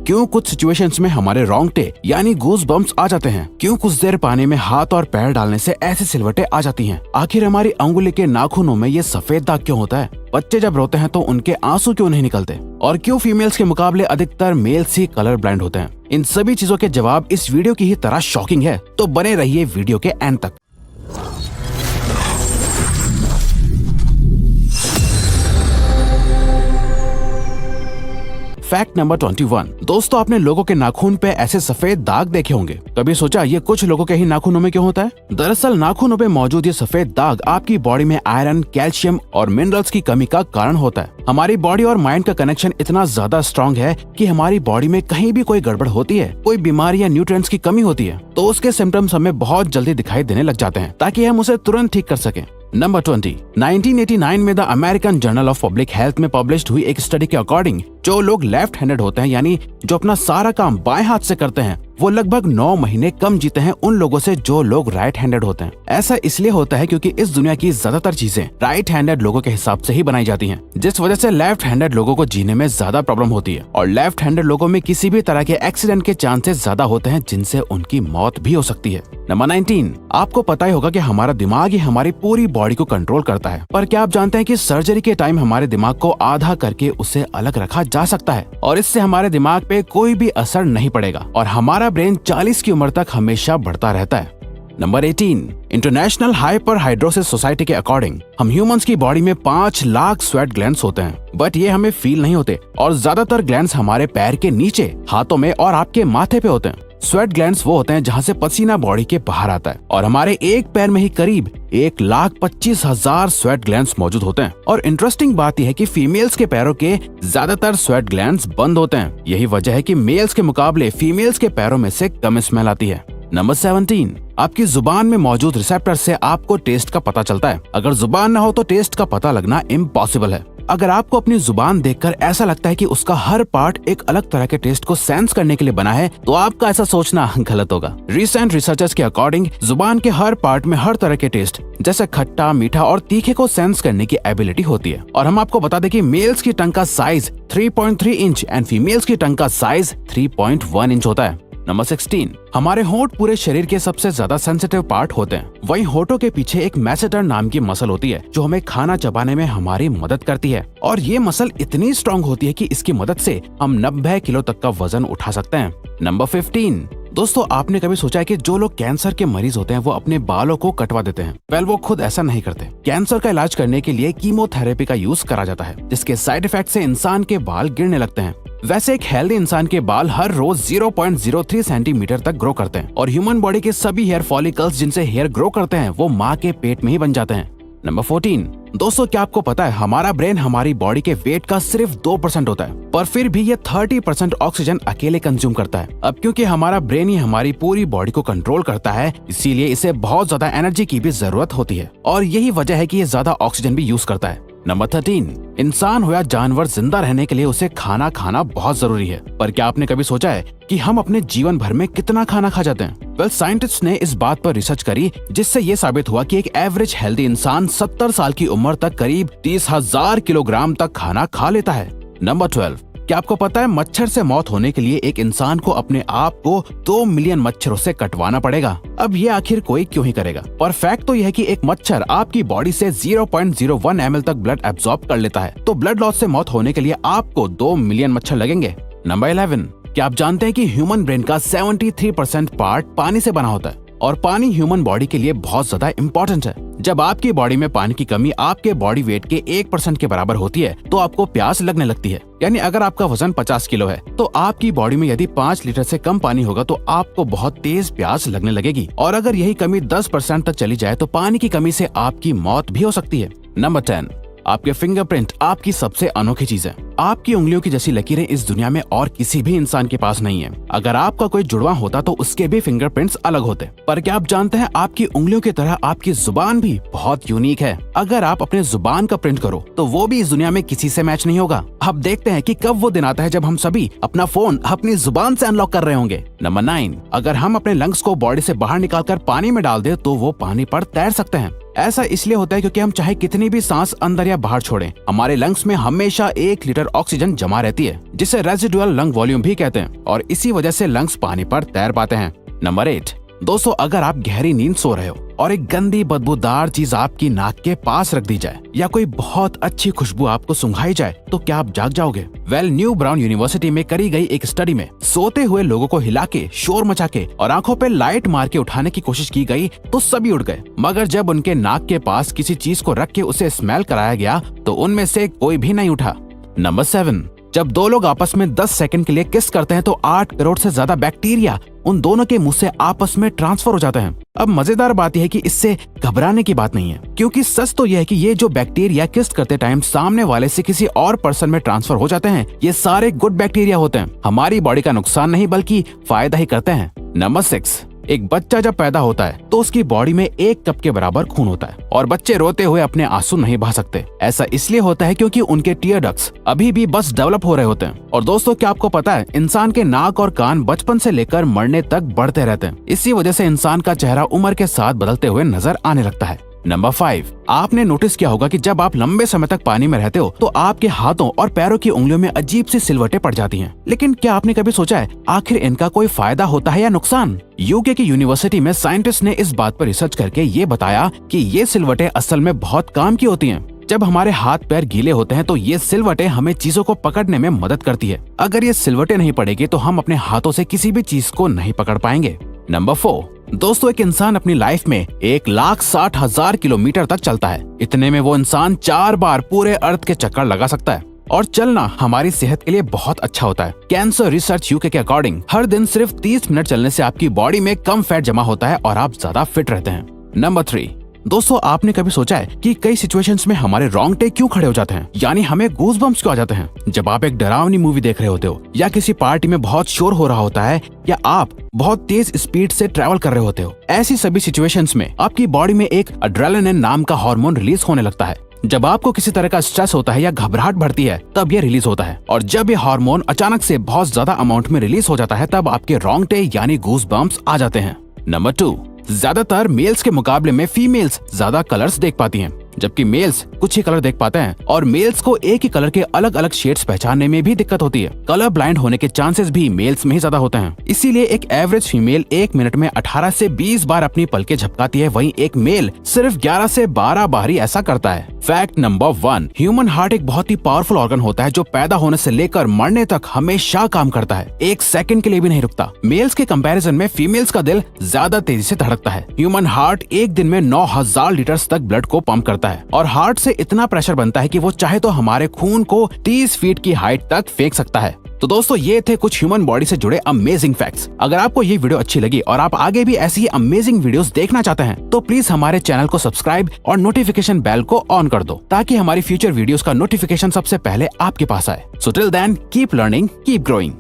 क्यों कुछ सिचुएशंस में हमारे रोंगटे यानी गूज बम्प्स आ जाते हैं, क्यों कुछ देर पानी में हाथ और पैर डालने से ऐसी सिलवटें आ जाती हैं, आखिर हमारी अंगुली के नाखूनों में ये सफेद दाग क्यों होता है, बच्चे जब रोते हैं तो उनके आंसू क्यों नहीं निकलते, और क्यों फीमेल्स के मुकाबले अधिकतर मेल्स ही कलर ब्लाइंड होते हैं। इन सभी चीजों के जवाब इस वीडियो की ही तरह शॉकिंग है, तो बने रहिए वीडियो के एंड तक। Fact number 21। दोस्तों, आपने लोगों के नाखून पे ऐसे सफेद दाग देखे होंगे। कभी सोचा ये कुछ लोगों के ही नाखूनों में क्यों होता है? दरअसल नाखूनों पे मौजूद ये सफेद दाग आपकी बॉडी में आयरन, कैल्शियम और मिनरल्स की कमी का कारण होता है। हमारी बॉडी और माइंड का कनेक्शन इतना ज्यादा स्ट्रॉन्ग है कि हमारी बॉडी में कहीं भी कोई गड़बड़ होती है, कोई बीमारी या न्यूट्रिएंट्स की कमी होती है, तो उसके सिम्टम्स हमें बहुत जल्दी दिखाई देने लग जाते हैं, ताकि हम उसे तुरंत ठीक कर सकें। नंबर 20। 1989 में the American journal of public health में पब्लिश्ड हुई एक स्टडी के अकॉर्डिंग जो लोग लेफ्ट हैंडेड होते हैं, यानी जो अपना सारा काम बाएं हाथ से करते हैं, वो लगभग 9 महीने कम जीते हैं उन लोगों से जो लोग राइट हैंडेड होते हैं। ऐसा इसलिए होता है क्योंकि इस दुनिया की ज्यादातर चीजें राइट हैंडेड लोगों के हिसाब से ही बनाई जाती हैं, जिस वजह से लेफ्ट हैंडेड लोगों को जीने में ज्यादा प्रॉब्लम होती है, और लेफ्ट हैंडेड लोगों में किसी भी तरह के एक्सीडेंट के चांसेस ज्यादा होते हैं, जिनसे उनकी मौत भी हो सकती है। नंबर 19। आपको पता ही होगा कि हमारा दिमाग ही हमारी पूरी बॉडी को कंट्रोल करता है, पर क्या आप जानते हैं कि सर्जरी के टाइम हमारे दिमाग को आधा करके उसे अलग रखा जा सकता है, और इससे हमारे दिमाग पे कोई भी असर नहीं पड़ेगा, और हमारा ब्रेन 40 की उम्र तक हमेशा बढ़ता रहता है। नंबर 18। इंटरनेशनल हाइपरहाइड्रोसिस सोसाइटी के अकॉर्डिंग हम ह्यूमंस की बॉडी में 5 लाख स्वेट ग्लैंड्स होते हैं, बट ये हमें फील नहीं होते, और ज्यादातर ग्लैंड्स हमारे पैर के नीचे, हाथों में और आपके माथे पे होते हैं। स्वेट ग्लैंड्स वो होते हैं जहाँ से पसीना बॉडी के बाहर आता है, और हमारे एक पैर में ही करीब 1,25,000 स्वेट ग्लैंड्स मौजूद होते हैं। और इंटरेस्टिंग बात यह है कि फीमेल्स के पैरों के ज्यादातर स्वेट ग्लैंड्स बंद होते हैं। यही वजह है कि मेल्स के मुकाबले फीमेल्स के पैरों में से कम स्मेल आती है। नंबर 17। आपकी जुबान में मौजूद रिसेप्टर से आपको टेस्ट का पता चलता है। अगर जुबान न हो तो टेस्ट का पता लगना इम्पॉसिबल है। अगर आपको अपनी जुबान देखकर ऐसा लगता है कि उसका हर पार्ट एक अलग तरह के टेस्ट को सेंस करने के लिए बना है, तो आपका ऐसा सोचना गलत होगा। रिसेंट रिसर्चर्स के अकॉर्डिंग जुबान के हर पार्ट में हर तरह के टेस्ट जैसे खट्टा, मीठा और तीखे को सेंस करने की एबिलिटी होती है। और हम आपको बता दें कि मेल्स की टंग का साइज 3.3 इंच एंड फीमेल्स की टंग का साइज 3.1 इंच होता है। नंबर 16। हमारे होंठ पूरे शरीर के सबसे ज्यादा सेंसिटिव पार्ट होते हैं। वहीं होठों के पीछे एक मैसेटर नाम की मसल होती है जो हमें खाना चबाने में हमारी मदद करती है, और ये मसल इतनी स्ट्रॉन्ग होती है कि इसकी मदद से हम 90 किलो तक का वजन उठा सकते हैं। नंबर 15। दोस्तों, आपने कभी सोचा है कि जो लोग कैंसर के मरीज होते हैं वो अपने बालों को कटवा देते हैं? वेल, वो खुद ऐसा नहीं करते। कैंसर का इलाज करने के लिए कीमोथेरेपी का यूज करा जाता है, जिसके साइड इफेक्ट से इंसान के बाल गिरने लगते हैं। वैसे एक हेल्दी इंसान के बाल हर रोज 0.03 सेंटीमीटर तक ग्रो करते हैं, और ह्यूमन बॉडी के सभी हेयर फॉलिकल्स जिनसे हेयर ग्रो करते हैं वो माँ के पेट में ही बन जाते हैं। नंबर 14। दोस्तों, क्या आपको पता है हमारा ब्रेन हमारी बॉडी के वेट का सिर्फ 2% होता है, पर फिर भी ये 30% ऑक्सीजन अकेले कंज्यूम करता है। अब क्योंकि हमारा ब्रेन ही हमारी पूरी बॉडी को कंट्रोल करता है, इसीलिए इसे बहुत ज्यादा एनर्जी की भी जरूरत होती है, और यही वजह है कि ये ज्यादा ऑक्सीजन भी यूज करता है। नंबर 13। इंसान हो या जानवर, जिंदा रहने के लिए उसे खाना खाना बहुत जरूरी है, पर क्या आपने कभी सोचा है कि हम अपने जीवन भर में कितना खाना खा जाते हैं? वेल, साइंटिस्ट ने इस बात पर रिसर्च करी, जिससे ये साबित हुआ कि एक एवरेज हेल्दी इंसान 70 साल की उम्र तक करीब 30,000 किलोग्राम तक खाना खा लेता है। नंबर 12। क्या आपको पता है मच्छर से मौत होने के लिए एक इंसान को अपने आप को 2 मिलियन मच्छरों से कटवाना पड़ेगा? अब ये आखिर कोई क्यों ही करेगा? पर फैक्ट तो यह है कि एक मच्छर आपकी बॉडी से 0.01 ml तक ब्लड एब्सॉर्ब कर लेता है, तो ब्लड लॉस से मौत होने के लिए आपको 2 मिलियन मच्छर लगेंगे। नंबर 11। क्या आप जानते हैं कि ह्यूमन ब्रेन का 73% पार्ट पानी से बना होता है, और पानी ह्यूमन बॉडी के लिए बहुत ज्यादा इम्पोर्टेंट है। जब आपकी बॉडी में पानी की कमी आपके बॉडी वेट के 1% के बराबर होती है, तो आपको प्यास लगने लगती है। यानी अगर आपका वजन 50 किलो है, तो आपकी बॉडी में यदि 5 लीटर से कम पानी होगा तो आपको बहुत तेज प्यास लगने लगेगी, और अगर यही कमी 10% तक चली जाए तो पानी की कमी से आपकी मौत भी हो सकती है। नंबर 10। आपके फिंगरप्रिंट आपकी सबसे अनोखी चीज है। आपकी उंगलियों की जैसी लकीरें इस दुनिया में और किसी भी इंसान के पास नहीं है। अगर आपका कोई जुड़वा होता तो उसके भी फिंगरप्रिंट्स अलग होते। पर क्या आप जानते हैं आपकी उंगलियों की तरह आपकी जुबान भी बहुत यूनिक है। अगर आप अपने जुबान का प्रिंट करो तो वो भी इस दुनिया में किसी से मैच नहीं होगा। अब देखते हैं कि कब वो दिन आता है जब हम सभी अपना फोन अपनी जुबान से अनलॉक कर रहे होंगे। नंबर 9, अगर हम अपने लंग्स को बॉडी से बाहर निकालकर पानी में डाल दे तो वो पानी पर तैर सकते हैं। ऐसा इसलिए होता है क्योंकि हम चाहे कितनी भी सांस अंदर या बाहर छोड़ें, हमारे लंग्स में हमेशा 1 लीटर लीटर ऑक्सीजन जमा रहती है, जिसे रेजिडुअल लंग वॉल्यूम भी कहते हैं, और इसी वजह से लंग्स पानी पर तैर पाते हैं। नंबर 8, दोस्तों अगर आप गहरी नींद सो रहे हो और एक गंदी बदबूदार चीज आपकी नाक के पास रख दी जाए या कोई बहुत अच्छी खुशबू आपको सुंघाई जाए तो क्या आप जाग जाओगे? न्यू ब्राउन यूनिवर्सिटी में करी गई एक स्टडी में सोते हुए लोगों को हिला के, शोर मचा के और आंखों पे लाइट मार के उठाने की कोशिश की गई तो सभी उठ गए, मगर जब उनके नाक के पास किसी चीज को रख के उसे स्मेल कराया गया तो उनमें से कोई भी नहीं उठा। नंबर 7, जब दो लोग आपस में 10 सेकंड के लिए किस करते हैं तो 8 करोड़ से ज्यादा बैक्टीरिया उन दोनों के मुंह से आपस में ट्रांसफर हो जाते हैं। अब मजेदार बात यह है कि इससे घबराने की बात नहीं है, क्योंकि सच तो यह है कि ये जो बैक्टीरिया किस करते टाइम सामने वाले से किसी और पर्सन में ट्रांसफर हो जाते हैं, ये सारे गुड बैक्टीरिया होते हैं, हमारी बॉडी का नुकसान नहीं बल्कि फायदा ही करते हैं। नंबर 6, एक बच्चा जब पैदा होता है तो उसकी बॉडी में 1 कप के बराबर खून होता है और बच्चे रोते हुए अपने आंसू नहीं बहा सकते। ऐसा इसलिए होता है क्योंकि उनके टीयर डक्ट्स अभी भी बस डेवलप हो रहे होते हैं। और दोस्तों क्या आपको पता है, इंसान के नाक और कान बचपन से लेकर मरने तक बढ़ते रहते हैं। इसी वजह से इंसान का चेहरा उम्र के साथ बदलते हुए नजर आने लगता है। नंबर 5, आपने नोटिस किया होगा कि जब आप लंबे समय तक पानी में रहते हो तो आपके हाथों और पैरों की उंगलियों में अजीब सी सिलवटें पड़ जाती हैं। लेकिन क्या आपने कभी सोचा है आखिर इनका कोई फायदा होता है या नुकसान? यूके की यूनिवर्सिटी में साइंटिस्ट ने इस बात पर रिसर्च करके ये बताया कि ये सिलवटें असल में बहुत काम की होती हैं। जब हमारे हाथ पैर गीले होते हैं तो ये सिलवटें हमें चीजों को पकड़ने में मदद करती है। अगर ये सिलवटें नहीं पड़ेगी तो हम अपने हाथों से किसी भी चीज को नहीं पकड़ पाएंगे। नंबर 4, दोस्तों एक इंसान अपनी लाइफ में 1,60,000 किलोमीटर तक चलता है। इतने में वो इंसान 4 बार पूरे अर्थ के चक्कर लगा सकता है। और चलना हमारी सेहत के लिए बहुत अच्छा होता है। कैंसर रिसर्च यूके के अकॉर्डिंग हर दिन सिर्फ 30 मिनट चलने से आपकी बॉडी में कम फैट जमा होता है और आप ज्यादा फिट रहते हैं। नंबर 3, दोस्तों आपने कभी सोचा है कि कई सिचुएशंस में हमारे रोंगटे क्यों खड़े हो जाते हैं, यानी हमें गूज़बम्प्स क्यों आ जाते हैं? जब आप एक डरावनी मूवी देख रहे होते हो या किसी पार्टी में बहुत शोर हो रहा होता है या आप बहुत तेज स्पीड से ट्रैवल कर रहे होते हो, ऐसी सभी सिचुएशंस में आपकी बॉडी में एक एड्रेनालिन नाम का हार्मोन रिलीज होने लगता है। जब आपको किसी तरह का स्ट्रेस होता है या घबराहट बढ़ती है तब ये रिलीज होता है, और जब ये हार्मोन अचानक से बहुत ज्यादा अमाउंट में रिलीज हो जाता है तब आपके रोंगटे यानी गूज़बम्प्स आ जाते हैं। नंबर 2, ज्यादातर मेल्स के मुकाबले में फीमेल्स ज्यादा कलर्स देख पाती हैं, जबकि मेल्स कुछ ही कलर देख पाते हैं, और मेल्स को एक ही कलर के अलग अलग शेड्स पहचानने में भी दिक्कत होती है। कलर ब्लाइंड होने के चांसेस भी मेल्स में ही ज्यादा होते हैं। इसीलिए एक एवरेज फीमेल 1 मिनट में 18 से 20 बार अपनी पलकें झपकाती है, वहीं एक मेल सिर्फ 11 से 12 बार ही ऐसा करता है। फैक्ट नंबर 1, ह्यूमन हार्ट एक बहुत ही पावरफुल ऑर्गन होता है जो पैदा होने से लेकर मरने तक हमेशा काम करता है, 1 सेकंड के लिए भी नहीं रुकता। मेल्स के कंपैरिजन में फीमेल्स का दिल ज्यादा तेजी से धड़कता है। ह्यूमन हार्ट एक दिन में 9,000 लीटर तक ब्लड को पंप करता है, और हार्ट से इतना प्रेशर बनता है कि वो चाहे तो हमारे खून को 30 फीट की हाइट तक फेंक सकता है। तो दोस्तों ये थे कुछ ह्यूमन बॉडी से जुड़े अमेजिंग फैक्ट्स। अगर आपको ये वीडियो अच्छी लगी और आप आगे भी ऐसी ही अमेजिंग वीडियोस देखना चाहते हैं तो प्लीज हमारे चैनल को सब्सक्राइब और नोटिफिकेशन बेल को ऑन कर दो, ताकि हमारी फ्यूचर वीडियोस का नोटिफिकेशन सबसे पहले आपके पास आए। So till then keep learning, keep growing.